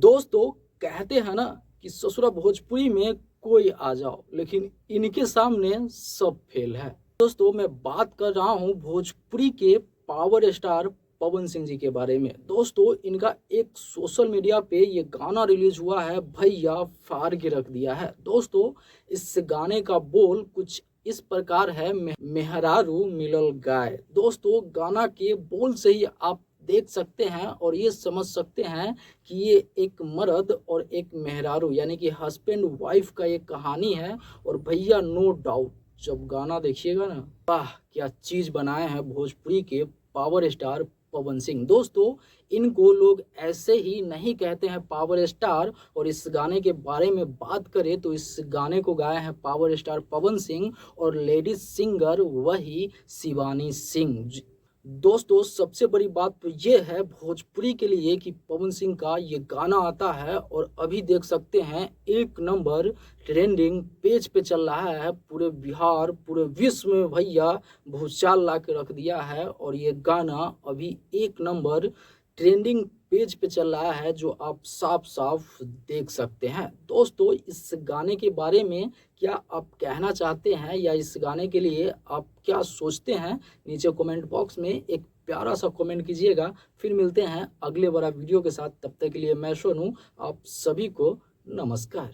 दोस्तों कहते हैं ना कि ससुरा भोजपुरी में कोई आ जाओ, लेकिन इनके सामने सब फेल है। दोस्तों मैं बात कर रहा हूँ भोजपुरी के पावर स्टार पवन सिंह जी के बारे में। दोस्तों इनका एक सोशल मीडिया पे ये गाना रिलीज हुआ है, भैया फाड़ के रख दिया है। दोस्तों इस गाने का बोल कुछ इस प्रकार है, मेहरारू मिलल गाय। दोस्तों गाना के बोल से ही आप देख सकते हैं और ये समझ सकते हैं कि ये एक मर्द और एक मेहरारू यानी कि हस्बैंड वाइफ का ये कहानी है। और भैया नो डाउट जब गाना देखिएगा ना, वाह क्या चीज बनाए हैं भोजपुरी के पावर स्टार पवन सिंह। दोस्तों इनको लोग ऐसे ही नहीं कहते हैं पावर स्टार। और इस गाने के बारे में बात करें तो इस गाने को गाए हैं पावर स्टार पवन सिंह और लेडीज सिंगर वही शिवानी सिंह। दोस्तों सबसे बड़ी बात तो ये है भोजपुरी के लिए कि पवन सिंह का ये गाना आता है और अभी देख सकते हैं 1 नंबर ट्रेंडिंग पेज पे चल रहा है। पूरे बिहार पूरे विश्व में भैया भूचाल ला के रख दिया है और ये गाना अभी 1 नंबर ट्रेंडिंग पेज पे चल रहा है, जो आप साफ साफ देख सकते हैं। दोस्तों इस गाने के बारे में क्या आप कहना चाहते हैं या इस गाने के लिए आप क्या सोचते हैं, नीचे कमेंट बॉक्स में एक प्यारा सा कमेंट कीजिएगा। फिर मिलते हैं अगले बड़ा वीडियो के साथ, तब तक के लिए मैं सोनू, आप सभी को नमस्कार।